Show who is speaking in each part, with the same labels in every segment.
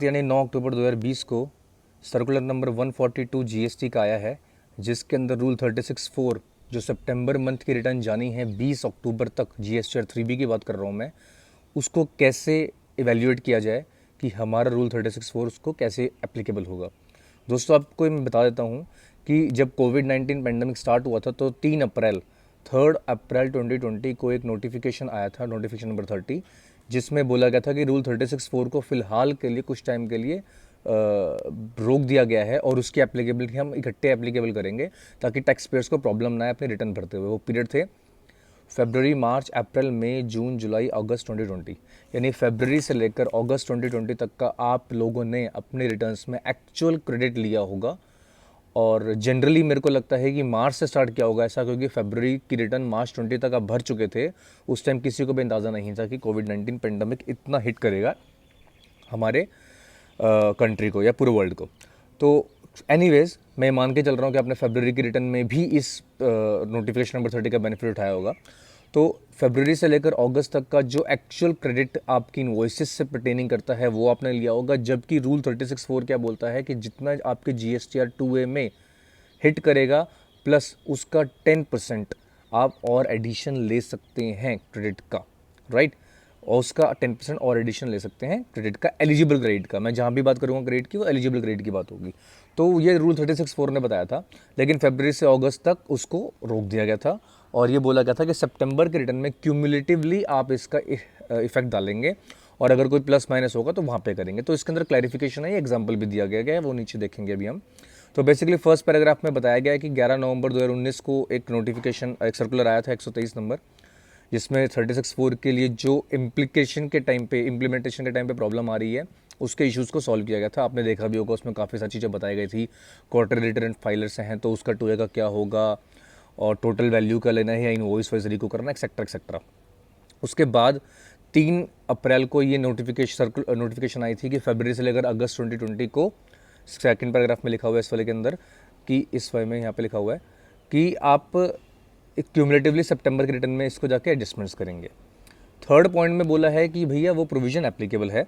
Speaker 1: यानी 9 अक्टूबर 2020 को circular number 142 GST का आया है, जिसके अंदर रूल 36(4) जो सितंबर मंथ की रिटर्न जानी है 20 अक्टूबर तक, जीएसटी और 3B की बात कर रहा हूँ मैं, उसको कैसे इवेल्युएट किया जाए कि हमारा रूल 36(4) उसको कैसे एप्लीकेबल होगा। दोस्तों आपको मैं बता देता हूँ कि जब कोविड-19 पेंडेमिक स्टार्ट हुआ था तो 3 अप्रैल 2020 को एक नोटिफिकेशन आया था, नोटिफिकेशन नंबर 30, जिसमें बोला गया था कि रूल 36(4) को फिलहाल के लिए कुछ टाइम के लिए रोक दिया गया है और उसकी एप्लीकेबिलिटी हम इकट्ठे एप्लीकेबल करेंगे ताकि टैक्स पेयर्स को प्रॉब्लम ना आए अपने रिटर्न भरते हुए। वो पीरियड थे फरवरी, मार्च, अप्रैल, मई, जून, जुलाई, अगस्त 2020, यानी फरवरी से लेकर अगस्त 2020 तक का आप लोगों ने अपने रिटर्न्स में एक्चुअल क्रेडिट लिया होगा। और जनरली मेरे को लगता है कि मार्च से स्टार्ट किया होगा ऐसा, क्योंकि फरवरी की रिटर्न मार्च 20 तक आप भर चुके थे। उस टाइम किसी को भी अंदाज़ा नहीं था कि कोविड-19 पेंडेमिक इतना हिट करेगा हमारे कंट्री को या पूरे वर्ल्ड को। तो एनीवेज मैं मान के चल रहा हूँ कि आपने फरवरी की रिटर्न में भी इस नोटिफिकेशन नंबर 30 का बेनिफिट उठाया होगा। तो फरवरी से लेकर अगस्त तक का जो एक्चुअल क्रेडिट आपकी इनवॉइसेस से पर्टेनिंग करता है वो आपने लिया होगा, जबकि रूल 36(4) क्या बोलता है कि जितना आपके जीएसटीआर 2A में हिट करेगा प्लस उसका 10% आप और एडिशन ले सकते हैं क्रेडिट का, राइट। और उसका 10% और एडिशन ले सकते हैं क्रेडिट का, एलिजिबल क्रेडिट का। मैं जहाँ भी बात करूँगा क्रेडिट की वो एलिजिबल क्रेडिट की बात होगी। तो ये रूल 36(4) ने बताया था, लेकिन फरवरी से अगस्त तक उसको रोक दिया गया था और ये बोला गया था कि सितंबर के रिटर्न में क्यूमुलेटिवली आप इसका इफेक्ट डालेंगे और अगर कोई प्लस माइनस होगा तो वहाँ पे करेंगे। तो इसके अंदर क्लैरिफिकेशन है, ये एग्जाम्पल भी दिया गया है, वो नीचे देखेंगे अभी हम। तो बेसिकली फर्स्ट पैराग्राफ में बताया गया है कि 11 नवंबर 2019 को एक नोटिफिकेशन, एक सर्कुलर आया था 123 नंबर, जिसमें 36(4) के लिए जो इम्प्लीमेंटेशन के टाइम पे प्रॉब्लम आ रही है उसके इश्यूज़ को सॉल्व किया गया था। आपने देखा भी होगा, उसमें काफ़ी सारी चीज़ें बताई गई थी। क्वार्टर रिटर्न फाइलर्स हैं तो उसका 2A का क्या होगा, और टोटल वैल्यू का लेना है या इनवॉइस वाइज को करना, एक्सेट्रा एक्सेट्रा। उसके बाद 3 अप्रैल को ये नोटिफिकेशन आई थी कि फरवरी से लेकर अगस्त 2020 को, सेकंड पैराग्राफ में लिखा हुआ है इस वाले के अंदर, कि इस वाले में यहाँ पे लिखा हुआ है कि आप क्यूमुलेटिवली सितंबर के रिटर्न में इसको जाके एडजस्टमेंट्स करेंगे। थर्ड पॉइंट में बोला है कि भैया वो प्रोविजन एप्लीकेबल है,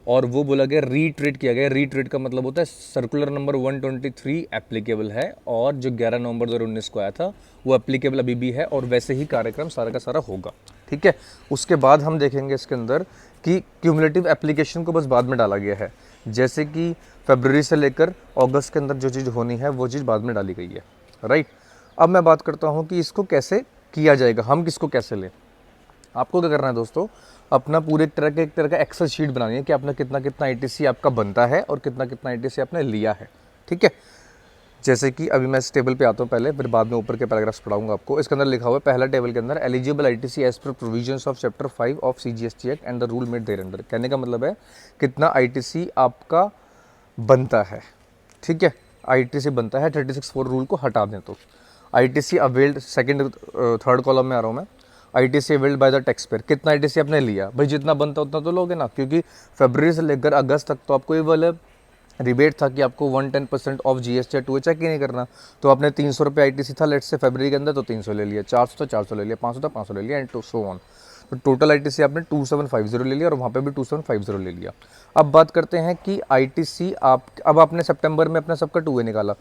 Speaker 1: और वो बोला गया, रीट्रेट किया गया। रीट्रेट का मतलब होता है सर्कुलर नंबर 123 एप्लीकेबल है और जो 11 नवंबर 2019 को आया था वो एप्लीकेबल अभी भी है, और वैसे ही कार्यक्रम सारा का सारा होगा, ठीक है। उसके बाद हम देखेंगे इसके अंदर कि क्यूमुलेटिव एप्लीकेशन को बस बाद में डाला गया है, जैसे कि फरवरी से लेकर अगस्त के अंदर जो चीज़ होनी है वो चीज़ बाद में डाली गई है, राइट। अब मैं बात करता हूँ कि इसको कैसे किया जाएगा, हम किसको कैसे लें। आपको क्या करना है दोस्तों, अपना पूरे एक तरह का एक्सेल शीट बनानी है कि आपने कितना कितना आईटीसी आपका बनता है और कितना कितना आईटीसी आपने लिया है, ठीक है। जैसे कि अभी मैं इस टेबल पे आता हूँ पहले, फिर बाद में ऊपर के पैराग्राफ्स पढ़ाऊंगा आपको। इसके अंदर लिखा हुआ है, पहला टेबल के अंदर, eligible ITC as per provisions of chapter 5 of CGST act and the rule made thereunder. कहने का मतलब है कितना आईटीसी आपका बनता है, ठीक है। आईटीसी बनता है 36(4) रूल को हटा दें तो। ITC availed, second third column में आ रहा हूँ मैं, ITC availed by the tax payer, कितना आईटीसी आपने लिया भाई, जितना बनता उतना तो लोगे ना, क्योंकि फरवरी से लेकर अगस्त तक तो आपको ये वाला रिबेट था कि आपको 110% ऑफ जीएसटी 2 चेक ही नहीं करना। तो आपने 300 रुपये आईटीसी था लेट से फरवरी के अंदर, तो 300 ले लिया, 400 तो 400 ले लिया, 500 तो 500 ले लिया, एंड सो ऑन। तो टोटल आईटीसी आपने 2750 ले लिया और वहाँ पे भी 2750 ले लिया। अब बात करते हैं कि आईटीसी आप, अब आपने सितंबर में अपना सबका 2A निकाला,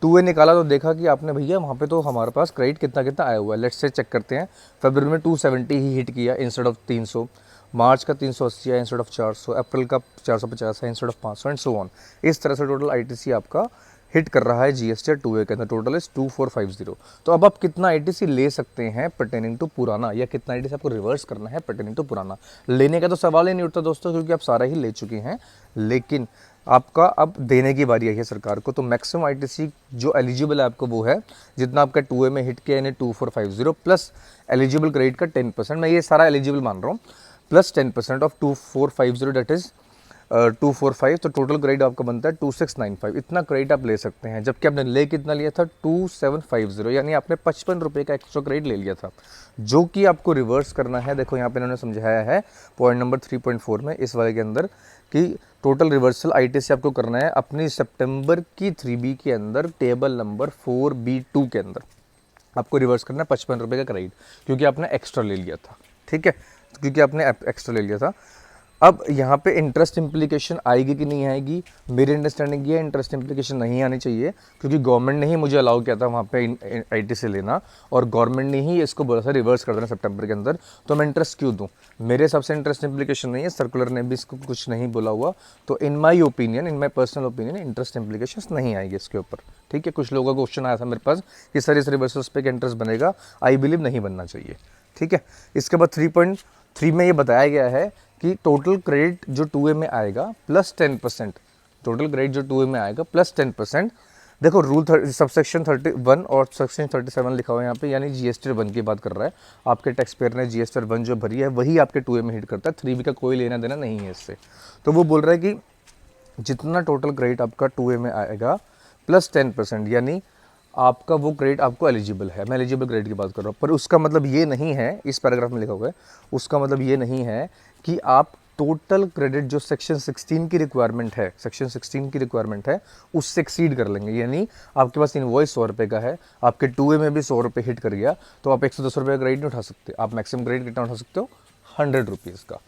Speaker 1: 2A निकाला तो देखा कि आपने भैया वहाँ पे तो हमारे पास क्रेडिट कितना कितना आया हुआ है। लेट्स से चेक करते हैं। फरवरी में 270 ही हिट किया इंस्टेड ऑफ 300, मार्च का 380 है इंस्टेड ऑफ 400, अप्रैल का 450 है instead of 500 and so on. इस तरह से टोटल आईटीसी आपका हिट कर रहा है जीएसटी 2A के अंदर, टोटल इज 2450। तो अब आप कितना आईटीसी ले सकते हैं पर्टेनिंग टू पुराना, या कितना आईटीसी आपको रिवर्स करना है पर्टेनिंग टू पुराना। लेने का तो सवाल ही नहीं उठता दोस्तों, क्योंकि आप सारा ही ले चुके हैं, लेकिन आपका अब देने की बारी आई है सरकार को। तो मैक्सिमम आईटीसी जो एलिजिबल है आपको वो है जितना आपका 2A में हिट किया, यानी 2450 प्लस एलिजिबल क्रेडिट का 10%, मैं ये सारा एलिजिबल मान रहा हूँ, प्लस 10% ऑफ 2450 डेट इज 245, तो टोटल क्रेडिट आपका बनता है 2695। इतना क्रेडिट आप ले सकते हैं, जबकि आपने ले कितना लिया था 2750, यानी आपने 55 रुपये का एक्स्ट्रा क्रेडिट ले लिया था, जो कि आपको रिवर्स करना है। देखो यहाँ पे इन्होंने समझाया है पॉइंट नंबर 3.4 में इस वाले के अंदर कि टोटल रिवर्सल आईटीसी आपको करना है अपनी सितंबर की 3B के अंदर, टेबल नंबर 4B2 के अंदर आपको रिवर्स करना है 55 रुपये का क्रेडिट, क्योंकि आपने एक्स्ट्रा ले लिया था, ठीक है, क्योंकि आपने एक्स्ट्रा ले लिया था। अब यहाँ पे इंटरेस्ट इम्प्लीकेशन आएगी कि नहीं आएगी, मेरी अंडरस्टैंडिंग ये इंटरेस्ट इम्प्लीकेशन नहीं आनी चाहिए, क्योंकि गवर्नमेंट ने ही मुझे अलाउ किया था वहाँ पे आईटीसी लेना, और गवर्नमेंट ने ही इसको बोला था रिवर्स कर देना सितंबर के अंदर, तो मैं इंटरेस्ट क्यों दूँ? मेरे हिसाब से इंटरेस्ट इम्प्लीकेशन नहीं है, सर्कुलर ने भी इसको कुछ नहीं बोला हुआ, तो in my opinion, in my personal opinion, interest implication नहीं आएगी इसके ऊपर। ठीक है, कुछ लोगों का क्वेश्चन आया था मेरे पास कि सर इस रिवर्सल्स पे इंटरेस्ट बनेगा, आई बिलीव नहीं बनना चाहिए। ठीक है, इसके बाद 3.3 में ये बताया गया है कि टोटल क्रेडिट जो 2A में आएगा प्लस 10%, टोटल क्रेडिट जो 2A में आएगा प्लस 10%। देखो रूल सबसेक्शन 31 और सेक्शन 37 लिखा हुआ है यहाँ पे, यानी GST 1 की बात कर रहा है। आपके टैक्स पेयर ने GST 1 जो भरी है वही आपके 2A में हिट करता है, 3B का कोई लेना देना नहीं है इससे। तो वो बोल रहा है कि जितना टोटल क्रेडिट आपका 2A में आएगा प्लस 10%, यानी आपका वो क्रेडिट आपको एलिजिबल है। मैं एलिजिबल क्रेडिट की बात कर रहा हूँ, पर उसका मतलब ये नहीं है, इस पैराग्राफ में लिखा हुआ है, उसका मतलब ये नहीं है कि आप टोटल क्रेडिट जो सेक्शन 16 की रिक्वायरमेंट है, सेक्शन 16 की रिक्वायरमेंट है, उससे एक्सीड कर लेंगे। यानी आपके पास इनवॉइस 100 रुपये का है, आपके 2A में भी 100 रुपये हिट कर गया, तो आप 110 रुपये का क्रेडिट नहीं उठा सकते, आप मैक्सिमम क्रेडिट कितना उठा सकते हो? 100 रुपीज़ का।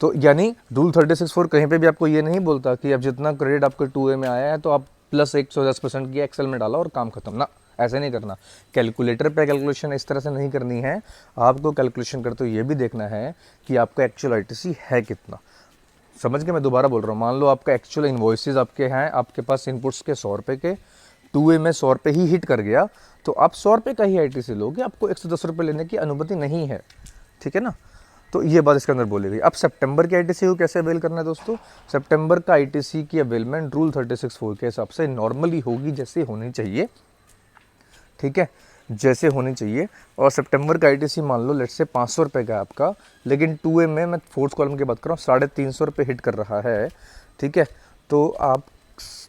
Speaker 1: तो यानी रूल 36(4) कहीं पे भी आपको ये नहीं बोलता कि अब जितना क्रेडिट आपके 2A में आया है तो आप प्लस 110% की एक्सेल में डाला और काम खत्म ना, ऐसे नहीं करना। कैलकुलेटर पे कैलकुलेशन इस तरह से नहीं करनी है, आपको कैलकुलेशन करते हुए ये भी देखना है कि आपका एक्चुअल आईटीसी है कितना। समझ के मैं दोबारा बोल रहा हूँ, मान लो आपका एक्चुअल इन्वॉइसेज आपके हैं, आपके पास इनपुट्स के 100 रुपये के, 2A में 100 रुपये ही हिट कर गया, तो आप 100 रुपये का ही आईटीसी लोगे, आपको 110 रुपये लेने की अनुमति नहीं है। ठीक है ना, तो ये बात इसके अंदर बोली गई। अब सितंबर की आईटीसी को कैसे अवेल करना है दोस्तों? सितंबर का आईटीसी की अवेलमेंट रूल 36(4) के हिसाब से नॉर्मली होगी, जैसे होनी चाहिए। ठीक है, जैसे होनी चाहिए। और सितंबर का आईटीसी मान लो लेट से 500 रुपये का आपका, लेकिन 2A में मैं फोर्थ कॉलम की बात कर रहा हूँ 350 रुपये हिट कर रहा है। ठीक है, तो आप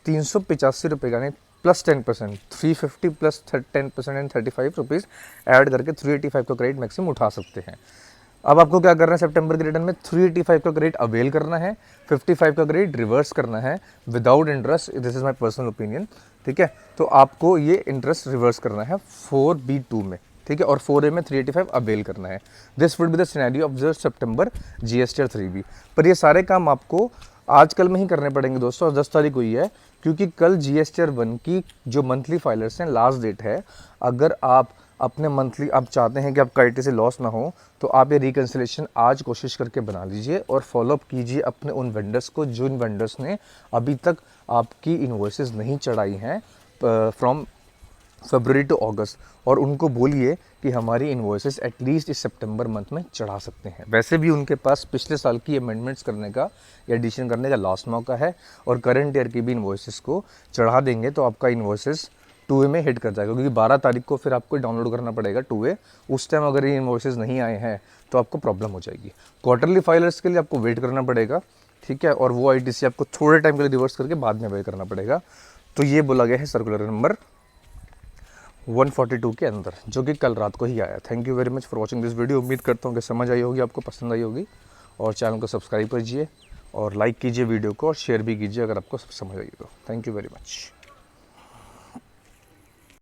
Speaker 1: 385 रुपये का नहीं plus 10%, 350 plus 10% and 35 rupees add करके 385 का क्रेडिट मैक्सिमम उठा सकते हैं। अब आपको क्या करना है, सितंबर के रिटर्न में 385 का क्रेडिट अवेल करना है, 55 का क्रेडिट रिवर्स करना है without interest. This is my personal opinion. ठीक है, तो आपको ये इंटरेस्ट रिवर्स करना है 4B2 में। ठीक है, और 4A में 385 अवेल करना है। This would be the scenario of the September GST 3B। पर ये सारे काम आपको आजकल में ही करने पड़ेंगे दोस्तों, 10 तारीख हुई है, क्योंकि कल GST 1 की जो मंथली फाइलर्स हैं लास्ट डेट है। अगर आप अपने मंथली आप चाहते हैं कि आपका आईटीसी लॉस ना हो, तो आप ये रिकन्सिलेशन आज कोशिश करके बना लीजिए और फॉलोअप कीजिए अपने उन वेंडर्स को, जिन वेंडर्स ने अभी तक आपकी इन्वॉइसेस नहीं चढ़ाई हैं फ्रॉम फरवरी टू अगस्त, और उनको बोलिए कि हमारी इन्वॉइसेस एटलीस्ट इस सितंबर मंथ में चढ़ा सकते हैं। वैसे भी उनके पास पिछले साल की अमेंडमेंट्स करने का या एडिशन करने का लास्ट मौका है, और करंट ईयर की भी इन्वॉइसेस को चढ़ा देंगे तो आपका इन्वॉइसेस 2A में हिट कर जाएगा, क्योंकि 12 तारीख को फिर आपको डाउनलोड करना पड़ेगा 2A। उस टाइम अगर ये इन्वॉइसेस नहीं आए हैं तो आपको प्रॉब्लम हो जाएगी। क्वार्टरली फाइलर्स के लिए आपको वेट करना पड़ेगा। ठीक है, और वो आईटीसी आपको थोड़े टाइम के लिए रिवर्स करके बाद में पे करना पड़ेगा। तो ये बोला गया है सर्कुलर नंबर 142 के अंदर, जो कि कल रात को ही आया। Thank you very much for watching this video. उम्मीद करता हूँ कि समझ आई होगी, आपको पसंद आई होगी, और चैनल को सब्सक्राइब कीजिए और लाइक कीजिए वीडियो को, और शेयर भी कीजिए अगर आपको समझ आई तो। Thank you very much.